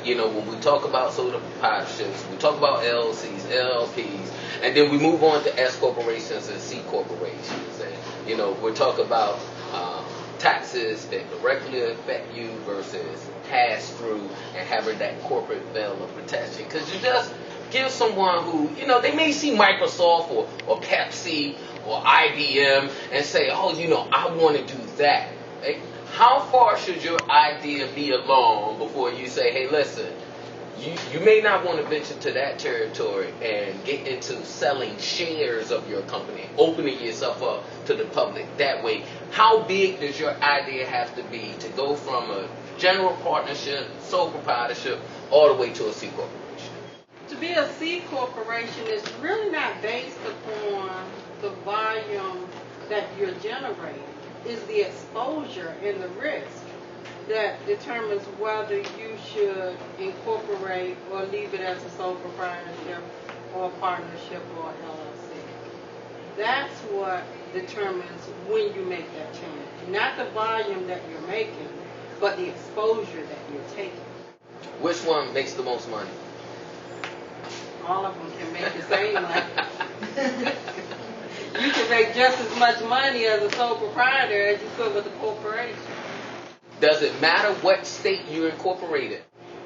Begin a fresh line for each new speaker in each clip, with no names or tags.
you know, when we talk about sole proprietorships, we talk about LLCs, LLPs, and then we move on to S corporations and C corporations. And, you know, we're talking about taxes that directly affect you versus pass through and having that corporate veil of protection. Because you just give someone who, you know, they may see Microsoft or Pepsi or IBM and say, oh, you know, I want to do that. Right? How far should your idea be along before you say, hey, listen, you may not want to venture to that territory and get into selling shares of your company, opening yourself up to the public that way. How big does your idea have to be to go from a general partnership, sole proprietorship, all the way to a C corporation?
To be a C corporation is really not based upon the volume that you're generating. It's the exposure and the risk that determines whether you should incorporate or leave it as a sole proprietorship or partnership or LLC. That's what determines when you make that change. Not the volume that you're making, but the exposure that you're taking.
Which one makes the most money?
All of them can make the same money. You can make just as much money as a sole proprietor as you could with a corporation.
Does it matter what state you're incorporated?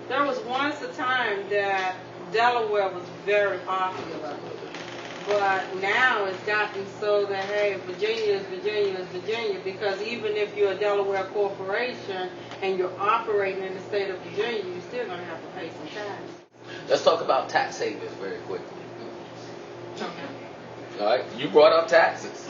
There was once a time that Delaware was very popular, but now it's gotten so that, hey, Virginia is Virginia is Virginia, because even if you're a Delaware corporation and you're operating in the state of Virginia, you're still going to have to pay some tax.
Let's talk about tax havens very quickly.
Okay.
All right, you brought up taxes.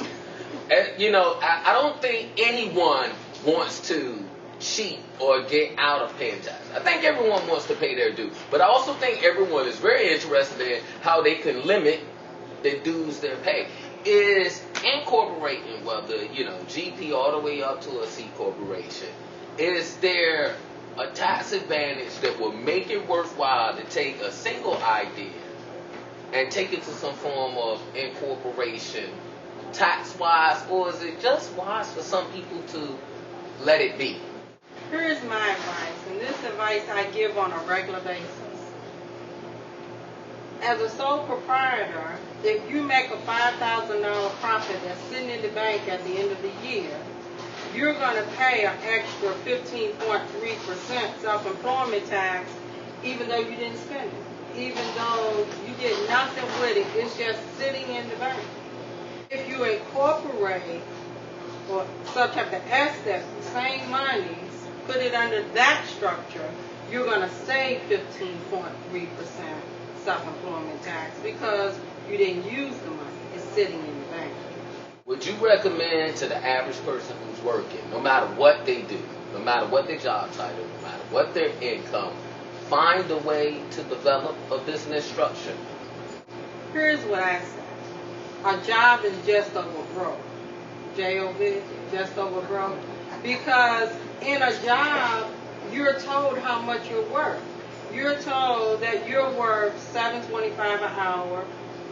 And, you know, I don't think anyone wants to cheat or get out of paying taxes. I think everyone wants to pay their due, but I also think everyone is very interested in how they can limit the dues they pay. Is incorporating, whether, you know, GP all the way up to a C corporation, is there a tax advantage that will make it worthwhile to take a single idea and take it to some form of incorporation tax-wise, or is it just wise for some people to let it be?
Here's my advice, and this advice I give on a regular basis. As a sole proprietor, if you make a $5,000 profit that's sitting in the bank at the end of the year, you're going to pay an extra 15.3% self-employment tax, even though you didn't spend it. Even though you did nothing with it, it's just sitting in the bank. If you incorporate or subject the S-step, same monies, put it under that structure, you're going to save 15.3% self-employment tax because you didn't use the money. It's sitting in the bank.
Would you recommend to the average person who's working, no matter what they do, no matter what their job title, no matter what their income, find a way to develop a business structure?
Here's what I say. A job is just over broke. J-O-B, just over broke. Because in a job, you're told how much you're worth. You're told that you're worth $7.25 an hour,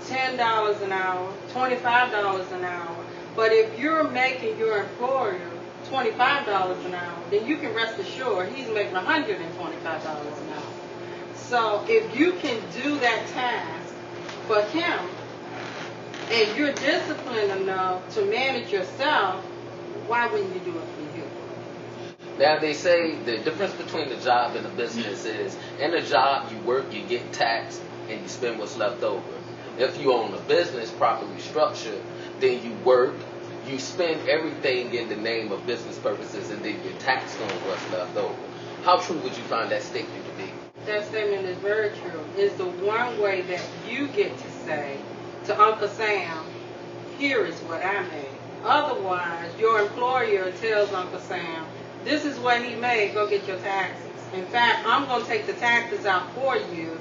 $10 an hour, $25 an hour. But if you're making your employer $25 an hour, then you can rest assured he's making $125 an hour. So if you can do that task for him, and you're disciplined enough to manage yourself, why wouldn't you do it for you?
Now, they say the difference between the job and the business is, in a job you work, you get taxed, and you spend what's left over. If you own a business properly structured, then you work, you spend everything in the name of business purposes, and then you're taxed on what's left over. How true would you find that statement to be?
That statement is very true. It's the one way that you get to say to Uncle Sam, here is what I made. Otherwise, your employer tells Uncle Sam, this is what he made, go get your taxes. In fact, I'm going to take the taxes out for you,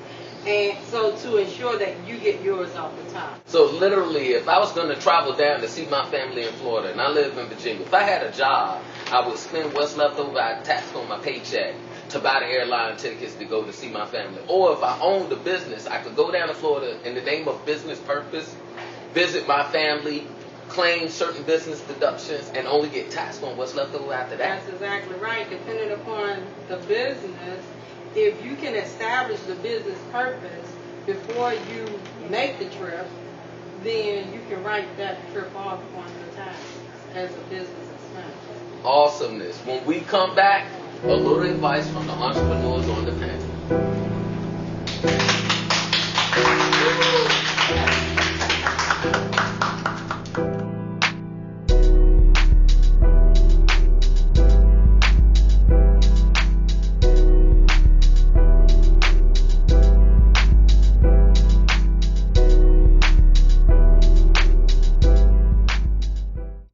and so to ensure that you get yours off the top.
So literally, if I was going to travel down to see my family in Florida, and I live in Virginia, if I had a job, I would spend what's left over, I'd tax on my paycheck to buy the airline tickets to go to see my family. Or if I owned a business, I could go down to Florida in the name of business purpose, visit my family, claim certain business deductions, and only get taxed on what's left over after that.
That's exactly right. Depending upon the business, if you can establish the business purpose before you make the trip, then you can write that trip off on the taxes as a business expense.
Awesomeness. When we come back, a little advice from the entrepreneurs on the panel.